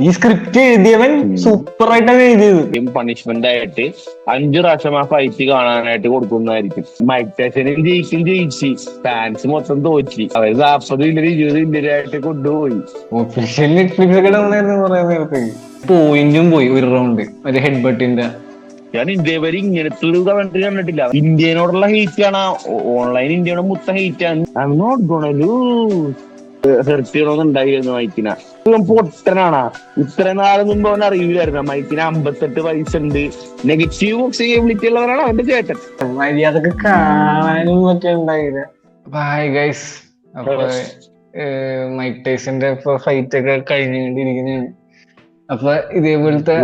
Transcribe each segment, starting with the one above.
ഈ script എഴുതിയവൻ super ആയിട്ടാണ് എഴുതിയത്. പണിഷ്മെന്റ് ആയിട്ട് 5 പ്രാവശ്യം ആ ഫൈറ്റ് കാണാനായിട്ട് കൊടുക്കുന്നതായിരിക്കും. മൈക്ക് ടൈസനും ജയിച്ച് ഫാൻസ് മൊത്തം തോറ്റി. അവർ 40 ഇല്ലര് 20 ഇല്ലരായിട്ട് കൊണ്ടുപോയി. ഒഫീഷ്യൽ നെറ്റ്ഫ്ലിക്സ് ഒക്കെ ഡൗൺ ആയിരുന്നു കുറെ നേരത്തെ. പോയിന്റും പോയി ഒരു റൗണ്ട് ഒരു ഹെഡ് ബട്ടിന്റെ. ഞാൻ ഇതേവരെ ഇങ്ങനത്തെ ഒരു കമന്ററി കണ്ടിട്ടില്ല. ഇന്ത്യനോടുള്ള ഹെയ്റ്റ് ആണ്, ഓൺലൈൻ ഇന്ത്യയോട് മൊത്തം ഹെയ്റ്റ് ആണ്. ഹെർട്ട് ചെയ്യണമെന്നുണ്ടായിരുന്നു മൈക്കിന. പൊട്ടനാണ്. ഇത്രയും നാളെ മുമ്പ് അവൻ അറിയില്ലായിരുന്നു മൈക്കിന് 58 വയസ്സുണ്ട്, നെഗറ്റീവ് ബോക്സിബിലിറ്റി ഉള്ളവരാണ് അവന്റെ ചേട്ടൻ. മര്യാദക്ക് കാണാനും ഒക്കെ ഉണ്ടായില്ല. ഹായ് ഗൈസ്, അപ്പൊ മൈക്ക് ടൈസന്റെ ഫൈറ്റ് ഒക്കെ കഴിഞ്ഞുകൊണ്ടിരിക്കുന്നതാണ്. അപ്പൊ ഇതേപോലത്തെ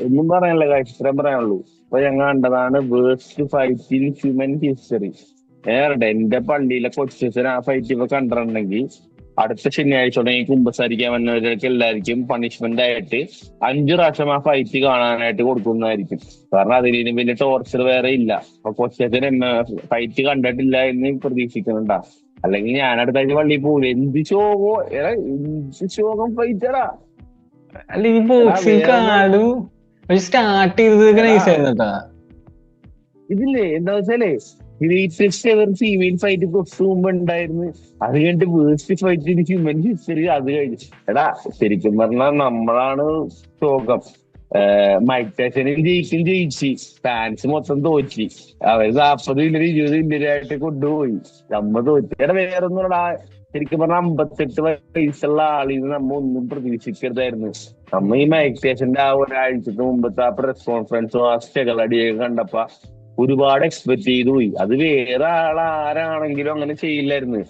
ഒന്നും പറയാനുള്ള കാര്യം ഇത്രയും പറയാനുള്ളൂ. അപ്പൊ ഞങ്ങൾ കണ്ടതാണ് worst fight in human history. എന്റെ പള്ളിയിലെ കൊച്ചച്ഛൻ ആ ഫൈറ്റ് ഇപ്പൊ കണ്ടിട്ടുണ്ടെങ്കിൽ അടുത്ത ശനിയാഴ്ച തുടങ്ങി കുമ്പസാരിക്കാൻ വന്നവർക്ക് എല്ലാവർക്കും പണിഷ്മെന്റ് ആയിട്ട് 5 പ്രാവശ്യം ആ ഫൈറ്റ് കാണാനായിട്ട് കൊടുക്കുന്നതായിരിക്കും. കാരണം അതിന് വലിയ ടോർച്ചർ വേറെ ഇല്ല. അപ്പൊ കൊച്ചച്ഛൻ ഫൈറ്റ് കണ്ടിട്ടില്ല എന്ന് പ്രതീക്ഷിക്കുന്നുണ്ടാ. അല്ലെങ്കിൽ ഞാൻ അടുത്ത ആഴ്ച പള്ളിയിൽ പോകില്ല. എന്ത് ശോകം ഫൈറ്ററാ. അല്ല ഈ ബോക്സിംഗ് കാർഡും സ്റ്റാർട്ട് ചെയ്തത് നൈസായിരുന്നു കേട്ടാ. ഇതില്ലേ എന്താ വെച്ചാലേ ഗ്രേറ്റസ്റ്റ് എവർ ഫീമെയിൽ ഫൈറ്റ് തൊട്ട് മുമ്പ് ഉണ്ടായിരുന്നു. അത് കഴിഞ്ഞിട്ട് worst fight in human history അത് കഴിഞ്ഞു. എടാ ശരിക്കും പറഞ്ഞാൽ നമ്മളാണ് ശോകം. മൈക്ക് ടൈസനും ജയിച്ച് ഫാൻസ് മൊത്തം തോറ്റി. അവർ 40 ഇല്ലര് 20 ഇല്ലരായിട്ട് കൊണ്ടുപോയി. നമ്മ തോറ്റി. എടാ വേറൊന്നുമില്ലടാ, ശരിക്കും പറഞ്ഞാൽ 58 വയസ്സുള്ള ആളിന്ന് നമ്മ ഒന്നും പ്രതീക്ഷിക്കരുതായിരുന്നു. നമ്മ ഈ മൈക്ക് ടൈസന്റെ ആ ഒരാഴ്ചക്ക് മുമ്പത്തെ ആ പ്രസ് കോൺഫറൻസും ആ സ്റ്റകളടിയൊക്കെ കണ്ടപ്പോ ഒരുപാട് എക്സ്പെക്ട് ചെയ്തു പോയി. അത് വേറെ ആരാണെങ്കിലും അങ്ങനെ ചെയ്യില്ലായിരുന്നു.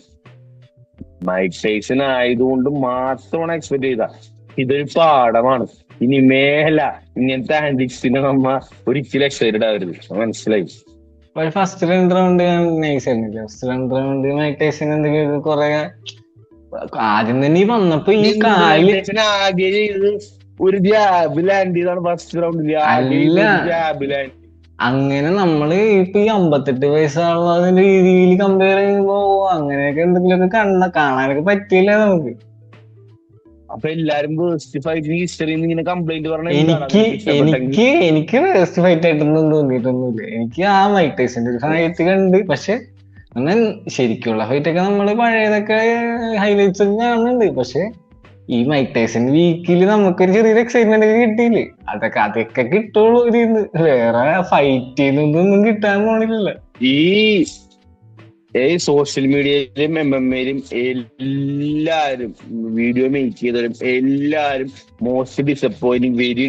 മൈക്ക് ടൈസൺ ആയതുകൊണ്ട് മാത്രമാണ് എക്സ്പെക്ട് ചെയ്ത. ഇതൊരു പാഠമാണ്. ഇനി മേല ഇങ്ങനത്തെ ആന്റിക്സിനെ നമ്മ ഒരിക്കലും എക്സൈറ്റഡ് ആവരുത്. മനസ്സിലായി? ഫസ്റ്റ് 2 റൗണ്ട് നൈസ് ആയിരുന്നില്ല. ഫസ്റ്റ് 2 റൗണ്ട് മൈക്ക് ടൈസൺ എന്തെങ്കിലും കൊറേ ആദ്യം തന്നെ വന്നപ്പോ ഈ കാലിൽ ആകെ ചെയ്ത് ഒരു ജാബ് ലാൻഡ് ചെയ്താണ് ഫസ്റ്റ് റൗണ്ടില്. ജാബ് ലാൻഡ് അങ്ങനെ നമ്മള് ഇപ്പൊ ഈ 58 വയസ്സുള്ളതിന്റെ രീതിയിൽ കമ്പയർ ചെയ്യുമ്പോ അങ്ങനെയൊക്കെ എന്തെങ്കിലുമൊക്കെ കാണാനൊക്കെ പറ്റിയില്ല നമുക്ക്. അപ്പൊ എല്ലാരും വേഴ്സ്റ്റ് ഫൈറ്റിംഗ് ഹിസ്റ്ററിയിൽ ഇങ്ങനെ കംപ്ലൈന്റ് പറഞ്ഞ എനിക്ക് വേഴ്സ്റ്റ് ഫൈറ്റ് ആയിട്ടൊന്നും തോന്നിയിട്ടൊന്നുമില്ല. എനിക്ക് ആ മൈക്ക് ടൈസന്റെ ഒരു ഫൈറ്റ് കണ്ട്, പക്ഷെ ശരിക്കുള്ള ഫൈറ്റ് ഒക്കെ നമ്മള് പഴയതൊക്കെ ഹൈലൈറ്റ്സ് ഒക്കെ കാണുന്നുണ്ട്. പക്ഷെ ഈ മൈക്ക് ടൈസൺ വീക്കില് നമുക്കൊരു ചെറിയൊരു എക്സൈറ്റ്മെന്റ് ഒക്കെ കിട്ടിയില്ലേ? അതൊക്കെ കിട്ടുള്ളൂ. വേറെ ഫൈറ്റിന്നൊന്നും കിട്ടാൻ പോണില്ല. ഈ സോഷ്യൽ മീഡിയയിലും MMA-ലും എല്ലാരും വീഡിയോ മേക്ക് ചെയ്തവരും എല്ലാരും മോസ്റ്റ് ഡിസപ്പോയിന്റിങ്, വെരി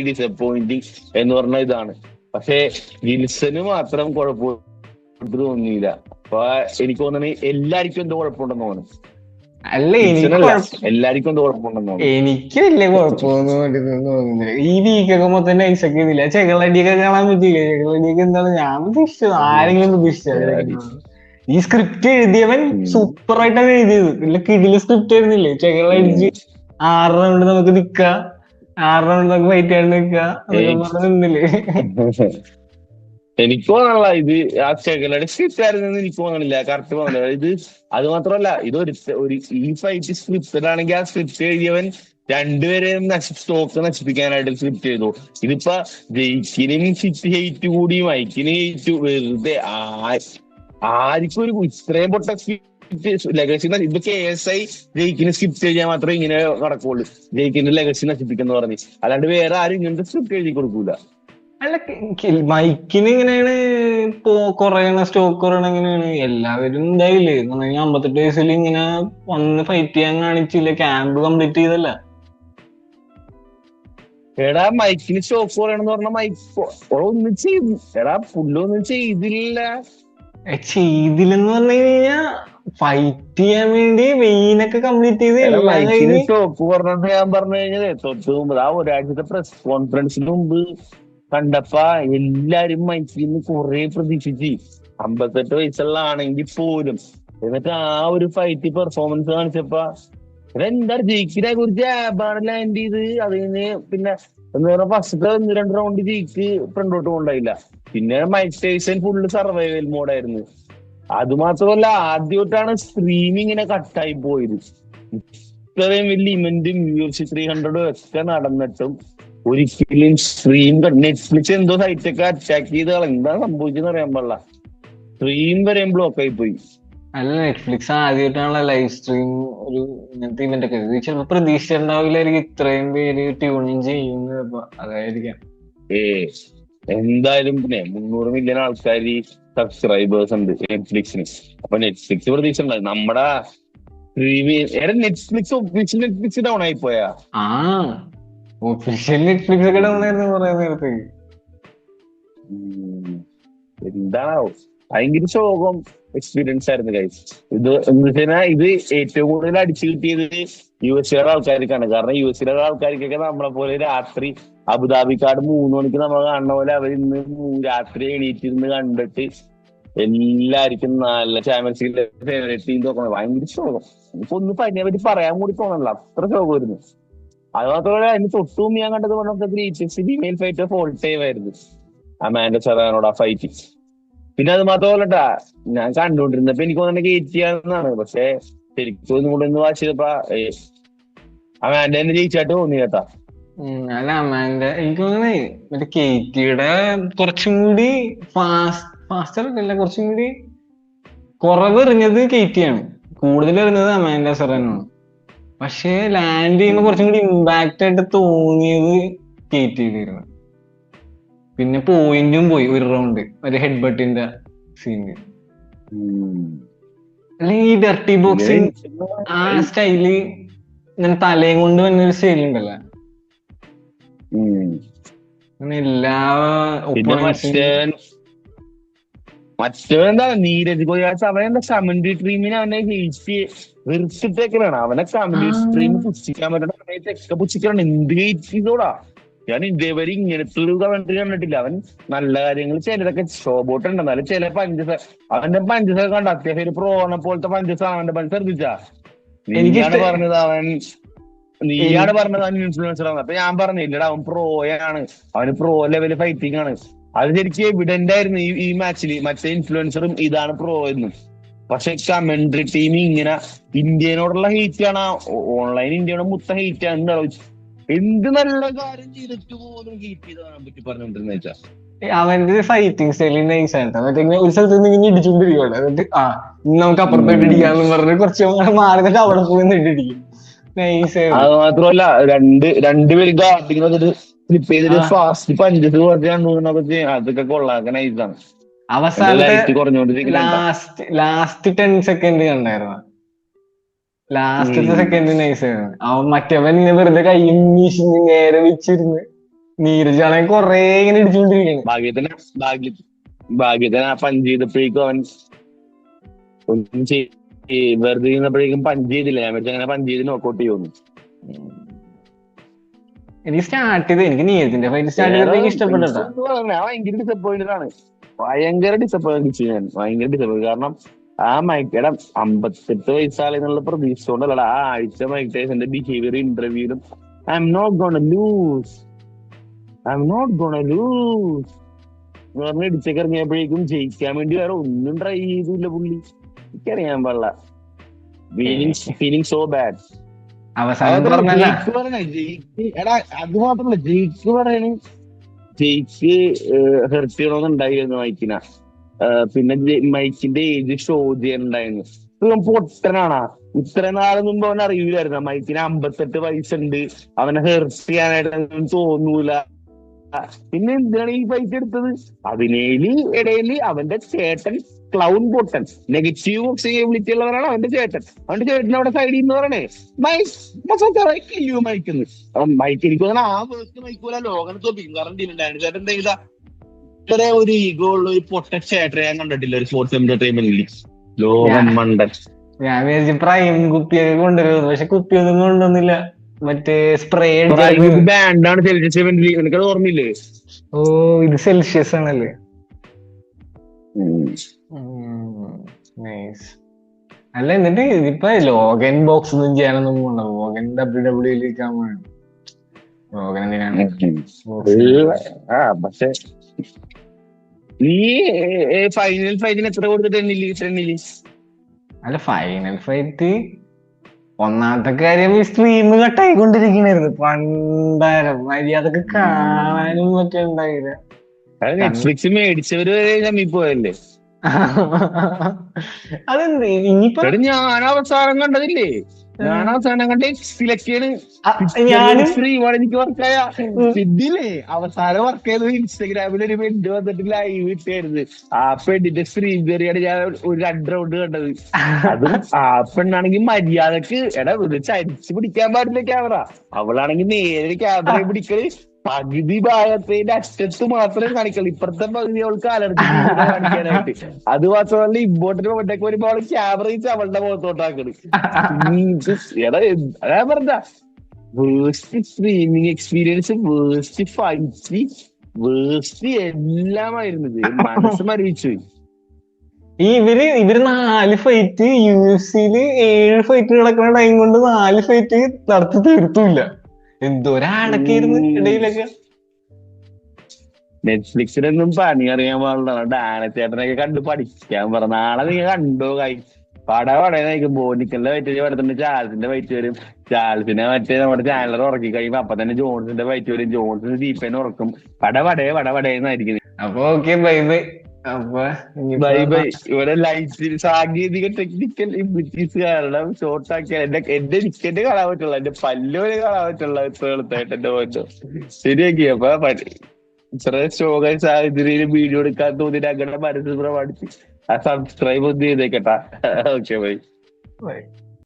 ഡിസപ്പോയിന്റിങ് എന്ന് പറഞ്ഞ ഇതാണ്. പക്ഷെ ഗിൽസന് മാത്രം കുഴപ്പമായിട്ട് തോന്നിയില്ല. അപ്പൊ എനിക്ക് തോന്നുന്നത് എല്ലാവർക്കും എന്തോ കുഴപ്പമുണ്ടെന്ന് തോന്നുന്നു. അല്ല, എല്ലാവർക്കും എന്തോ കുഴപ്പമുണ്ടെന്ന് തോന്നുന്നു. എനിക്ക് വലിയ കുഴപ്പമൊന്നും തോന്നുന്നില്ല. ഈ വീക്കൊക്കെ മൊത്തം നൈസൊക്കെ ചെയ്തില്ല. ചെകളടിയൊക്കെ കാണാൻ പറ്റിയില്ല. ചെകളടിയൊക്കെ എന്താണ് ഞാൻ പ്രതീക്ഷിച്ചത്, ആരെങ്കിലും പ്രതീക്ഷിച്ചത്? ഈ സ്ക്രിപ്റ്റ് എഴുതിയവൻ സൂപ്പർ ആയിട്ടാണ് എഴുതിയത്. ഇല്ല കിടില് സ്ക്രിപ്റ്റ് ആയിരുന്നില്ലേ? ചെകളടിച്ച് 6 റൗണ്ട് നമുക്ക് നിക്കാം, 6 റൗണ്ട് നമുക്ക് ഫൈറ്റ് ചെയ്യാണ്ട് നിക്കാം, അതൊക്കെ നിന്നില്ലേ? എനിക്ക് തോന്നണല്ല ഇത് ആ ചെകളയുടെ സ്ക്രിപ്റ്റ് ആയിരുന്നു. എനിക്ക് തോന്നണില്ല, കറക്റ്റ് തോന്നില്ല ഇത്. അത് മാത്രമല്ല, ഈ ഫൈറ്റ് സ്ക്രിപ്റ്റഡ് ആണെങ്കിൽ ആ സ്ക്രിപ്റ്റ് എഴുതിയവൻ രണ്ടുപേരെയും സ്റ്റോക്ക് നശിപ്പിക്കാനായിട്ട് സ്ക്രിപ്റ്റ് ചെയ്തു. ഇതിപ്പോ ജയിക്കിനും ഹെയ്റ്റ് കൂടി മൈക്കിന് ഹെയ്റ്റ് വെറുതെ ആർക്കും ഒരു ഇത്രയും പൊട്ട ലെഗസി. ഇപ്പൊ KSI ജയിക്കിന് സ്ക്രിപ്റ്റ് എഴുതിയാൽ മാത്രമേ ഇങ്ങനെ നടക്കുള്ളൂ. ജയിക്കിന്റെ ലെഗസി നശിപ്പിക്കുന്ന പറഞ്ഞ്, അല്ലാണ്ട് വേറെ ആരും ഇങ്ങനത്തെ സ്ക്രിപ്റ്റ് എഴുതി കൊടുക്കൂല. അല്ല, മൈക്കിന് ഇങ്ങനെയാണ് കുറയണ സ്റ്റോക്ക് കുറയണ എങ്ങനെയാണ്? എല്ലാവരും ഉണ്ടായില്ലേ? 58 വയസ്സിൽ ഇങ്ങനെ വന്ന് ഫൈറ്റ് ചെയ്യാൻ കാണിച്ചില്ല, ക്യാമ്പ് കംപ്ലീറ്റ് ചെയ്തല്ല. എടാ മൈക്കിന് സ്റ്റോക്ക് കുറയണെന്ന് പറഞ്ഞ മൈക്ക് ഒന്നും ചെയ്തു. എടാ പുല്ലൊന്നും ചെയ്തില്ല. ചെയ്തില്ലെന്ന് പറഞ്ഞു കഴിഞ്ഞാ ഫൈറ്റ് ചെയ്യാൻ വേണ്ടി വെയിനൊക്കെ കംപ്ലീറ്റ് ചെയ്ത് മൈക്കിന് സ്റ്റോക്ക് കുറഞ്ഞത് ഞാൻ പറഞ്ഞു കഴിഞ്ഞത് തൊട്ട് മുമ്പ് ആ ഒരാഴ്ചത്തെ പ്രസ് കോൺഫറൻസിന് മുമ്പ് കണ്ടപ്പ എല്ലാരും മൈക്കിന്ന് കുറെ പ്രതീക്ഷിച്ച്. 58 വയസ്സുള്ള ആണെങ്കിൽ പോലും. എന്നിട്ട് ആ ഒരു ഫൈറ്റ് പെർഫോമൻസ് കാണിച്ചപ്പോ എന്താ ജയിക്കിനെ കുറിച്ച് ജാബാണ് ലാൻഡ് ചെയ്ത്. അതിന് പിന്നെ എന്ന് പറഞ്ഞാൽ ഫസ്റ്റത്തെ 1-2 റൗണ്ട് ജയിക്ക് ഫ്രണ്ടോട്ട് കൊണ്ടായില്ല. പിന്നെ മൈക്ക് ടൈസൺ ഫുള്ള് സർവൈവൽ മോഡായിരുന്നു. അത് മാത്രമല്ല, ആദ്യമായിട്ടാണ് സ്ട്രീമിങ്ങിനെ കട്ടായി പോയത്. ഇത്രയും വലിയ ഇവന്റും UFC 300 ഒക്കെ നടന്നിട്ടും ഒരിക്കലും സ്ട്രീം നെറ്റ്ഫ്ലിക്സ് എന്തോ സൈറ്റൊക്കെ അറ്റാക്ക് ചെയ്ത് എന്താ സംഭവിച്ചെന്ന് അറിയാൻ പാടില്ല. സ്ട്രീം വരെയും ബ്ലോക്ക് ആയി പോയി. അല്ല, നെറ്റ്ഫ്ലിക്സ് ആദ്യമായിട്ടാണല്ലോ ലൈവ് സ്ട്രീം ഒരു ഇങ്ങനത്തെ ഇവന്റ് ഒക്കെ. ഇത് ചിലപ്പോ പ്രതീക്ഷിച്ചിട്ടുണ്ടാവില്ലായിരിക്കും ഇത്രയും പേര് ട്യൂണിങ് ചെയ്യുന്നത്. അതായിരിക്കാം. എന്തായാലും പിന്നെ 300 മില്യൺ ആൾക്കാർ സബ്സ്ക്രൈബേഴ്സ് ഉണ്ട് നെറ്റ്ഫ്ലിക്സിന്. അപ്പൊ നെറ്റ്ഫ്ലിക്സ് പ്രതീക്ഷ ഉണ്ടായി. നമ്മുടെ നെറ്റ്ഫ്ലിക്സ് ഒഫീഷ്യൽ നെറ്റ്ഫ്ലിക്സ് ഡൗൺ ആയി പോയാ. ഒഫീഷ്യൽ നെറ്റ്ഫ്ലിക്സ് ഒക്കെ ഡൗൺ ആയിരുന്നു കുറെ നേരത്തേക്ക്. എന്താണോ ഭയങ്കര ശോകം എക്സ്പീരിയൻസ് ആയിരുന്നു ഗൈസ്. ഇത് എന്ന് വെച്ചാൽ ഇത് ഏറ്റവും കൂടുതൽ അടിച്ചു കിട്ടിയത് US ആൾക്കാർക്കാണ്. കാരണം US ആൾക്കാർക്കൊക്കെ നമ്മളെ പോലെ രാത്രി അബുദാബിക്കാട് 3 മണിക്ക് നമ്മൾ കാണുന്ന പോലെ അവർ ഇന്ന് രാത്രി എണീറ്റിരുന്ന് കണ്ടിട്ട് എല്ലാവർക്കും നല്ല ചാമ്പ്യൻസ് ലീഗിലെ ഫേവറേറ്റ് ടീം നോക്കണം. ഭയങ്കര ശോകം. ഇപ്പൊ ഒന്നും അതിനെ പറ്റി പറയാൻ കൂടി തോന്നല്ല, അത്ര ശോകമായിരുന്നു. അത് മാത്രമല്ല അതിന് തൊട്ടും ഞാൻ കണ്ടത് പറഞ്ഞ greatest female fighter of all time ആയിരുന്നു അമാൻഡ സെറാനോട് ആ ഫൈറ്റ്. പിന്നെ അത് മാത്രമല്ലട്ടാ, ഞാൻ കണ്ടുകൊണ്ടിരുന്നപ്പോ എനിക്ക് തോന്നുന്നത് കേറ്റിയാന്നാണ്. പക്ഷെ ശരിക്കും ഒന്നും കൂടെ ഒന്ന് വാച്ച് ചെയ്തപ്പോ അമാൻഡ തന്നെ ജയിച്ചായിട്ട് തോന്നി കേട്ടാ. അല്ല, അമാൻഡ എനിക്ക് തോന്നുന്നേ മറ്റേ കേറ്റിയുടെ കുറച്ചും കൂടി ഫാസ്റ്റർ അല്ല, കുറച്ചും കൂടി കുറവ് എറിഞ്ഞത് കേറ്റിയാണ്, കൂടുതൽ എറിഞ്ഞത് അമാൻഡ സെറാനാണ്. പക്ഷെ ലാൻഡ് ചെയ്യുമ്പോൾ കുറച്ചും കൂടി ഇമ്പാക്റ്റ് ആയിട്ട് തോന്നിയത് കേറ്റിയായിരുന്നു. പിന്നെ പോയിന്റും പോയി ഒരു റൗണ്ട്, ഒരു ഹെഡ് ബട്ടിന്റെ സീന്. അല്ലെങ്കിൽ ഈ ഡർട്ടി ബോക്സിങ് ആ സ്റ്റൈല് ഇങ്ങനെ തലയും കൊണ്ട് വന്നൊരു സ്റ്റൈൽ ഉണ്ടല്ലോ, എല്ലാ മറ്റവനെന്താ നീരജ് ഗോയാസ്, അവനെന്താ കമന്ററി ടീമിനെ അവനെ വെറുത്തിട്ടേക്കാണ്. അവനെ കമന്ററി ടീം പുച്ഛിക്കാൻ പറ്റുന്ന സമയത്തൊക്കെ പുച്ഛിക്കാണ്. എന്ത് ചെയ്തോടാ, ഞാൻ ഇതേവരെ ഇങ്ങനത്തെ ഒരു കമന്ററി കണ്ടിട്ടില്ല. അവൻ നല്ല കാര്യങ്ങൾ ചിലതൊക്കെ ഷോബോട്ട് ഉണ്ടെന്നാലും ചില അവന്റെ പഞ്ചസാര കണ്ട അത്യാവശ്യം ഒരു പ്രോണെ പോലത്തെ പഞ്ചസാര അവന്റെ ശ്രദ്ധിച്ചാ. നീയാണ് പറഞ്ഞത് അവൻ ഇൻഫ്ലുവൻസർ ആണ്. അപ്പൊ ഞാൻ പറഞ്ഞില്ലടാ അവൻ പ്രോയാണ്, അവന് പ്രോ ലെവൽ ഫൈറ്റിംഗ് ആണ്. അത് ശരിക്കും എവിഡന്റ് ആയിരുന്നു ഈ മാച്ചിൽ. മറ്റേ ഇൻഫ്ലുവൻസറും ഇതാണ് പ്രോ എന്നും. പക്ഷെ കമന്ററി ടീം ഇങ്ങനെ ഇന്ത്യനോടുള്ള ഹെയ്റ്റ് ആണ്, ഓൺലൈൻ ഇന്ത്യയുടെ മൊത്തം ഹെയ്റ്റ് ആണ്. എന്താ എന്ത് നല്ല കാര്യം ചെയ്തിട്ട് പോലും ഹെയ്റ്റ് ചെയ്തതിനെ പറ്റി പറഞ്ഞോണ്ടിരുന്ന വെച്ചാ അവന്റെ ഫൈറ്റിംഗ് സ്റ്റൈലിൽ നൈസ് ആയിട്ടാ. മറ്റേ ഒരു സ്ഥലത്ത് നിന്ന് ഇങ്ങനെ ഇടിച്ചുകൊണ്ടിരിക്കുകയാണ്. എന്നിട്ട് നമുക്ക് അപ്പുറത്തോട്ട് ഇടിക്കാന്ന് പറഞ്ഞ് കുറച്ച് മാറിയിട്ട് അവിടെ പോയി ഇടിക്കും. അത് മാത്രമല്ല രണ്ടുപേരും ഗാർഡിങ് വന്നിട്ട് സ്ലിപ്പ് ചെയ്തിട്ട് ഫാസ്റ്റ് പഞ്ചസ് കുറച്ച് അതൊക്കെ കൊള്ളാക്ക നൈസാണ്. അവസാനത്തെ ലാസ്റ്റ് 10 സെക്കൻഡ് കണ്ടായിരുന്നു. ലാസ്റ്റത്തെ സെക്കൻഡ് നൈസ് ആയിരുന്നു. അവൻ മറ്റവൻ ഇങ്ങനെ വെറുതെ കയ്യും വീശിന് നേരെ വെച്ചിരുന്ന് നീരജാണെ കൊറേ ഇങ്ങനെ ഇടിച്ചുകൊണ്ടിരിക്കുന്നു. ഭാഗ്യത്തിന് ആ പഞ്ച് ചെയ്തപ്പോഴേക്കും അവൻ ഒന്നും വെറുതെ ചെയ്യുന്നപ്പോഴേക്കും പഞ്ച് ചെയ്തില്ല. ഞാൻ വെച്ചാൽ അങ്ങനെ പഞ്ച് ചെയ്ത് നോക്കൗട്ട് ചെയ്യുന്നു. എനിക്ക് സ്റ്റാർട്ട് ചെയ്ത് എനിക്ക് നീരജിന്റെ ഫൈറ്റ് സ്റ്റാർട്ട് ചെയ്തപ്പോ ഇഷ്ടപ്പെട്ടോ. ഭയങ്കര ഡിസപ്പോയിന്റഡ് ആണ്. ഭയങ്കര ഡിസപ്പോയിന്റ്. കാരണം ആ മൈക്കയുടെ 58 വയസ്സാളെന്നുള്ള പ്രതീക്ഷ കൊണ്ടല്ല ആ ആഴ്ച മൈക്ക് ടൈസന്റെ ബിഹേവിയർ ഇന്റർവ്യൂലും I am not gonna lose പറഞ്ഞ് ഇടിച്ചൊക്കെ ഇറങ്ങിയപ്പോഴേക്കും ജയിക്കാൻ വേണ്ടി വേറെ ഒന്നും ട്രൈ ചെയ്തില്ല പുള്ളി. എനിക്കറിയാൻ പാടില്ല. Feeling so bad. അത് മാത്രമല്ല ജയിക്ക് ഹെർട്ട് ചെയ്യണമെന്നുണ്ടായിരുന്നു മൈക്കിന. പിന്നെ മൈക്കിന്റെ ഏജ് ഷോ ചെയ്യാനുണ്ടായിരുന്നു. പൊട്ടനാണ്. ഇത്ര നാളെ മുമ്പ് അവൻ അറിയില്ലായിരുന്നു മൈക്കിന് 58 വയസ്സുണ്ട്, അവനെ ഹെർട്ട് ചെയ്യാനായിട്ട് തോന്നൂല. പിന്നെ എന്തിനാണ് ഈ ഫൈറ്റ് എടുത്തത്? അതിനേല് ഇടയിൽ അവന്റെ ചേട്ടൻ ക്ലൗൺ പൊട്ടൻ, നെഗറ്റീവ് ബോക്സിബിലിറ്റി ഉള്ളവരാണ് അവന്റെ ചേട്ടൻ. അവന്റെ ചേട്ടൻ അവിടെ സൈഡിൽ നിന്ന് പറയണേ മൈക്കുന്നു. മൈക്ക് എനിക്ക് തോന്നുന്നു ആ വേഴ്സ് മൈക്കൂല ലോകനെ തോപ്പിക്കും. കാരണം ഡിലുണ്ടായിരുന്നു ചേട്ടൻ എന്താ ചെയ്താ ഇത്ര ഒരു ഈഗോ ഉള്ള ഒരു പൊട്ടൻ ചേട്ടൻ ഞാൻ കണ്ടിട്ടില്ല ഒരു സ്പോർട്സ് എന്റർടൈൻമെന്റിൽ. ലോകം മണ്ടൻ. ഞാൻ വിചാരിച്ചു പ്രൈം കുപ്പിയൊക്കെ കൊണ്ടുവരുന്നത്, പക്ഷെ കുപ്പിയൊന്നും കൊണ്ടുവന്നില്ല. മറ്റേ സ്പ്രേ ബാൻഡാണ് സെൽഷ്യസ് ഇവന്റിൽ. എനിക്കത് ഓർമ്മയില്ലേ? ഓ, ഇത് സെൽഷ്യസ് ആണല്ലേ. അല്ല, എന്നിട്ട് ഇതിപ്പോ ലോഗൻ ബോക്സ് ഒന്നും ചെയ്യാനൊന്നും പോകണ്ട. ലോഗൻ WWE ലോഗൻ എന്തിനാണ്? പക്ഷെ നീ ഫൈനൽ ഫൈറ്റിന് എത്ര കൊടുത്തിട്ട്? അല്ല, ഫൈനൽ ഫൈറ്റ് ഒന്നാമത്തെ കാര്യം ഈ സ്ട്രീം കട്ടായിക്കൊണ്ടിരിക്കണായിരുന്നു പണ്ടാരം, മര്യാദക്ക് കാണാനും മറ്റേ ഉണ്ടായില്ല. അത് നെറ്റ്ഫ്ലിക്സ് മേടിച്ചവര് വരെ ചമ്മിപ്പോയല്ലേ. അതെന്ത് ഇനിയിപ്പോ ഞാൻ അവസാനം കണ്ടതില്ലേ, ഞാൻ അവസാനം കണ്ട എക്സിലൊക്കെയാണ്. ഞാനും ഫ്രീ എനിക്ക് വർക്കായ ഇതില്ലേ, അവസാനം വർക്ക് ചെയ്തത് ഇൻസ്റ്റാഗ്രാമിൽ ഒരു പെണ്ണ് വന്നിട്ട് ലൈവ് ഇട്ടായിരുന്നു. ആ പെണ്ണിന്റെ സ്ക്രീൻ കയറിയാണ് ഞാൻ ഒരു 2 റൗണ്ട് കണ്ടത്. അതും ആ പെണ്ണാണെങ്കിൽ മര്യാദക്ക് എടാ ഇത് ചരിച്ച് പിടിക്കാൻ പാടില്ല ക്യാമറ. അവളാണെങ്കിൽ നേരെ ക്യാമറ പിടിക്കല് പകുതി ഭാഗത്തിന്റെ അറ്റത്ത് മാത്രമേ കാണിക്കുള്ളൂ, ഇപ്പുറത്തെ പകുതി അവൾക്ക് അലർജി കാണിക്കാനായിട്ട്. അത് മാത്രമല്ല ഇമ്പോർട്ടന്റ് മൊമെന്റൊക്കെ വരുമ്പോ അവള് ക്യാമറ വെച്ച് അവളുടെ മുഖത്തോട്ടാക്കണ്. എടാ അതാ പറഞ്ഞ waste streaming experience, waste fight, waste എല്ലാമായിരുന്നത്. മനസ്സ് മരവിച്ചു. ഇവര് 4 ഫൈറ്റ് UFC-ല് 7 ഫൈറ്റ് നടക്കുന്ന ടൈം കൊണ്ട് 4 ഫൈറ്റ് നടത്തി തീർത്തില്ല. എന്തോരാടക്കായിരുന്നു ഇടയിലൊക്കെ. നെറ്റ്ഫ്ലിക്സിലൊന്നും പണി അറിയാൻ പാടില്ല. ഡാനച്ചേട്ടനൊക്കെ കണ്ട് പഠിക്കാൻ പറ. നാളെ നീ കണ്ടോ പടപടേന്നായിരിക്കും. ബോനിക്കലിന്റെ വൈറ്റ് വരുന്നുണ്ട്, ചാൾസിന്റെ വൈറ്റ് വരും. ചാൾസിനെ മറ്റേ നമ്മുടെ ചാനലർ ഉറക്കി കഴിയുമ്പോ അപ്പൊ തന്നെ ജോൺസിന്റെ വൈറ്റ് വരും. ജോൺസിന് ദീപനെ ഉറക്കും. പടപടേന്നായിരിക്കും. അപ്പൊ ഓക്കെ, ബൈ ബൈ. അപ്പൊ ബൈ ബൈ. ഇവിടെ ലൈറ്റ് സാങ്കേതിക ടെക്നിക്കൽ ഇംപ്ലിറ്റീസ് കാരണം ഷോർട്ട് ആക്കിയാൽ എന്റെ ടിക്കറ്റ് കാണാൻ പറ്റുള്ള, എന്റെ പല്ലുവരെ കാണാൻ പറ്റുള്ള ഇത്ര എളുപ്പമായിട്ട് എന്റെ പോയിട്ടോ. ശരിയാക്കി. അപ്പൊ ഇത്ര ശോക സാഹചര്യം വീഡിയോ എടുക്കാൻ തോന്നിട്ട് അങ്ങനെ മനസ്സ് പ്രമാണിച്ച് ആ സബ്സ്ക്രൈബ് ഒന്നും ചെയ്തേക്കട്ടാ. Okay bye.